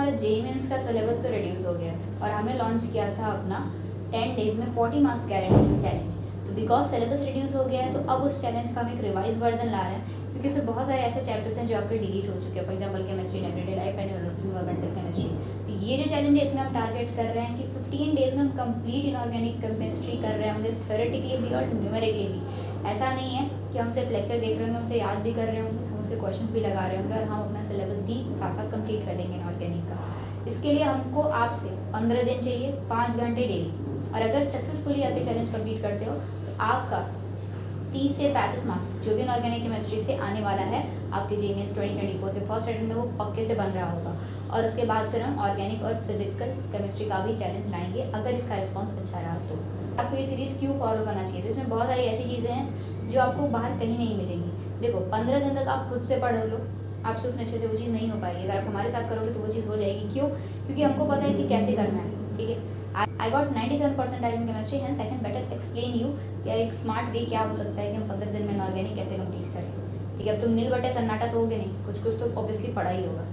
हमारा JEE mains का syllabus तो रिड्यूस हो गया और हमने लॉन्च किया था अपना 10 डेज में 40 मार्क्स गारंटी चैलेंज। तो बिकॉज सिलेबस रिड्यूस हो गया है तो अब उस चैलेंज का हम एक रिवाइज वर्जन ला रहे हैं, क्योंकि उसमें बहुत सारे ऐसे चैप्टर्स हैं जो आपके डिलीट हो चुके हैं। For example chemistry in everyday life and environmental chemistry. तो ये जो चैलेंज है इसमें हम टारगेट कर रहे हैं कि 15 डेज में हम कंप्लीट इनऑर्गेनिक केमिस्ट्री कर रहे होंगे, थ्योरेटिकली भी और न्यूमेरिकली भी। ऐसा नहीं है कि हम सिर्फ लेक्चर देख रहे होंगे, हमसे याद भी कर रहे होंगे, हम उसके क्वेश्चंस भी लगा रहे होंगे और हम अपना सिलेबस भी साथ साथ कंप्लीट कर लेंगे इनऑर्गेनिक का। इसके लिए हमको आपसे 15 दिन चाहिए, 5 घंटे डेली। और अगर सक्सेसफुली आप ये चैलेंज कंप्लीट करते हो तो आपका 30 से 35 मार्क्स जो भी इनऑर्गेनिक केमिस्ट्री से आने वाला है आपके जेईई मेंस 2024 के फर्स्ट अटेम्प्ट में वो पक्के से बन रहा होगा। और उसके बाद फिर हम ऑर्गेनिक और फिजिकल केमिस्ट्री का भी चैलेंज लाएंगे अगर इसका रिस्पॉन्स अच्छा रहा तो। आपको ये सीरीज़ क्यों फॉलो करना चाहिए? तो इसमें बहुत सारी ऐसी चीज़ें हैं जो आपको बाहर कहीं नहीं मिलेंगी। देखो 15 दिन तक आप खुद से पढ़ लो, आपसे उतने अच्छे से वो चीज़ नहीं हो पाएगी। अगर आप हमारे साथ करोगे तो वो चीज़ हो जाएगी। क्यों? क्योंकि हमको पता है कि कैसे करना है। ठीक है, I got 97 percentile in chemistry, hence I can better explain you या एक स्मार्ट वे क्या हो सकता है कि हम 15 दिन में इनऑर्गेनिक कैसे कंप्लीट करें। ठीक है, अब तुम नील बटे सन्नाटा तो होगे नहीं, कुछ कुछ तो ऑब्वियसली पढ़ा ही होगा।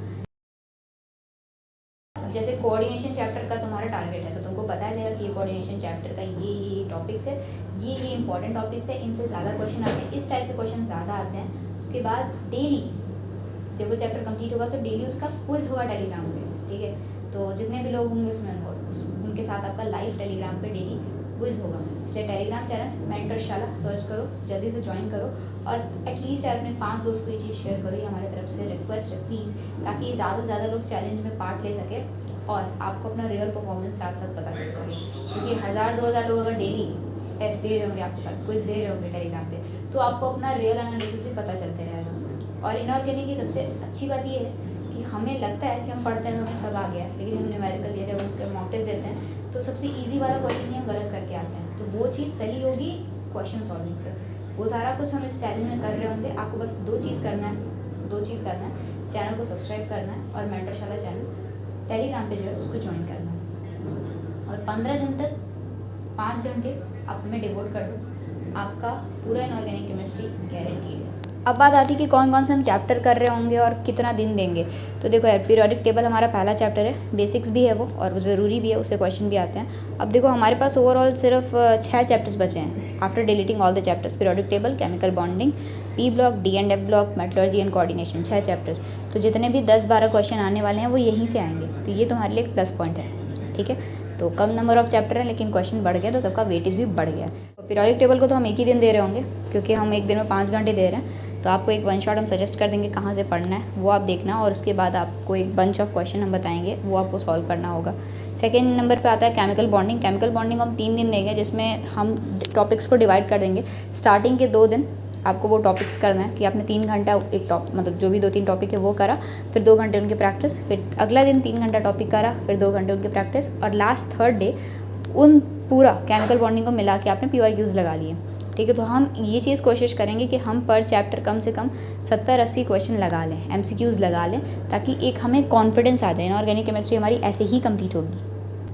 जैसे कोऑर्डिनेशन चैप्टर का तुम्हारा टारगेट है तो तुमको पता चलेगा कि ये कोऑर्डिनेशन चैप्टर का ये टॉपिक्स है, ये इंपॉर्टेंट टॉपिक्स है, इनसे ज़्यादा क्वेश्चन आते हैं, इस टाइप के क्वेश्चन ज़्यादा आते हैं। उसके बाद डेली जब वो चैप्टर कंप्लीट होगा तो डेली उसका क्विज होगा टेलीग्राम पे। ठीक है, तो जितने भी लोग होंगे उसमें उनके साथ आपका लाइव टेलीग्राम पे डेली क्विज होगा। इसलिए टेलीग्राम चैनल मेंटरशाला सर्च करो, जल्दी से ज्वाइन करो और एटलीस्ट अपने 5 दोस्त को ये चीज़ शेयर करो। ये हमारे तरफ से रिक्वेस्ट है प्लीज़, ताकि ज़्यादा से ज़्यादा लोग चैलेंज में पार्ट ले सके और आपको अपना रियल परफॉर्मेंस साथ साथ पता चल सके। क्योंकि 1000-2000 लोग अगर डेली टेस्ट दे रहे होंगे आपके साथ, क्विज दे रहे होंगे टेलीग्राम पे, तो आपको अपना रियल एनालिसिस भी पता चलते रहेगा। और इनऑर्गेनिक की सबसे अच्छी बात ये है कि हमें लगता है कि हम पढ़ते हैं तो हमें सब आ गया है, लेकिन हम न्यूमेरिकल या जब उसके मॉक टेस्ट देते हैं तो सबसे इजी वाला क्वेश्चन ही हम गलत करके आते हैं। तो वो चीज़ सही होगी क्वेश्चन सॉल्विंग से। वो सारा कुछ हम इस चैलेंज में कर रहे होंगे। आपको बस दो चीज़ करना है, चैनल को सब्सक्राइब करना है और मेंटरशाला चैनल टेलीग्राम पे जो है उसको ज्वाइन करना है। और 15 दिन तक 5 घंटे आप में डिवोट कर दो, आपका पूरा इनऑर्गेनिक केमिस्ट्री गारंटी है। अब बात आती है कि कौन कौन से हम चैप्टर कर रहे होंगे और कितना दिन देंगे। तो देखो यार, पीरियोडिक टेबल हमारा पहला चैप्टर है, बेसिक्स भी है वो और वो ज़रूरी भी है, उससे क्वेश्चन भी आते हैं। अब देखो हमारे पास ओवरऑल सिर्फ 6 चैप्टर्स बचे हैं after deleting all the chapters. Periodic table, chemical bonding, P block, D and F block, metallurgy and coordination, 6 chapters. तो जितने भी 10-12 क्वेश्चन आने वाले हैं वो यहीं से आएंगे, तो ये तुम्हारे लिए एक प्लस पॉइंट है। ठीक है, तो कम नंबर ऑफ चैप्टर हैं लेकिन क्वेश्चन बढ़ गया तो सबका वेटेज भी बढ़ गया। तो पीरियोडिक टेबल को तो हम एक ही दिन दे रहे होंगे क्योंकि हम एक दिन में 5 घंटे दे रहे हैं। तो आपको एक वन शॉट हम सजेस्ट कर देंगे कहाँ से पढ़ना है, वो आप देखना और उसके बाद आपको एक बंच ऑफ क्वेश्चन हम बताएंगे, वो आपको सॉल्व करना होगा। सेकेंड नंबर पे आता है केमिकल बॉन्डिंग। केमिकल बॉन्डिंग हम 3 दिन देंगे जिसमें हम टॉपिक्स को डिवाइड कर देंगे। स्टार्टिंग के 2 दिन आपको वो टॉपिक्स करना है कि आपने 3 घंटा एक मतलब जो भी 2-3 टॉपिक है वो करा, फिर 2 घंटे उनकी प्रैक्टिस, फिर अगला दिन 3 घंटा टॉपिक करा, फिर 2 घंटे उनकी प्रैक्टिस और लास्ट 3rd डे उन पूरा केमिकल बॉन्डिंग को मिला के आपने PYQs लगा लिए। ठीक है, तो हम ये चीज़ कोशिश करेंगे कि हम पर चैप्टर कम से कम 70-80 क्वेश्चन लगा लें, MCQs लगा लें, ताकि एक हमें कॉन्फिडेंस आ जाए। इनऑर्गेनिक केमिस्ट्री हमारी ऐसे ही कंप्लीट होगी।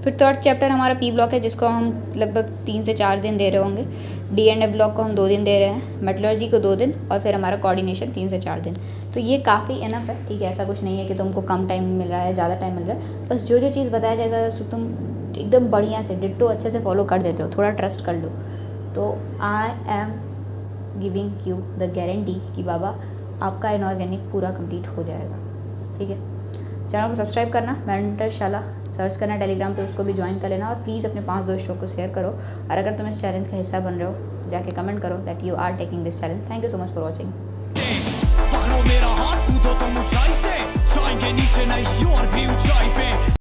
फिर 3rd चैप्टर हमारा पी ब्लॉक है जिसको हम लगभग 3 से 4 दिन दे रहे होंगे। डी एंड एफ ब्लॉक को हम 2 दिन दे रहे हैं, मेटलर्जी को 2 दिन और फिर हमारा कोऑर्डिनेशन 3 से 4 दिन। तो ये काफ़ी इनफ है। ठीक है, ऐसा कुछ नहीं है कि तुमको कम टाइम मिल रहा है, ज़्यादा टाइम मिल रहा है। बस जो चीज़ बताया जाएगा उसको तुम एकदम बढ़िया से डिट्टो अच्छे से फॉलो कर देते हो, थोड़ा ट्रस्ट कर लो, तो I am giving you the guarantee कि बाबा आपका इनऑर्गेनिक पूरा कंप्लीट हो जाएगा। ठीक है, चैनल को सब्सक्राइब करना, मेंटरशाला सर्च करना टेलीग्राम पे, उसको भी ज्वाइन कर लेना और प्लीज़ अपने 5 दोस्तों को शेयर करो। और अगर तुम इस चैलेंज का हिस्सा बन रहे हो जाके कमेंट करो that you are taking this challenge. Thank you so much for watching. पकड़ो मेरा हाथ, कूदो तुम ऊंचाई से, जाएंगे नीचे नहीं, you are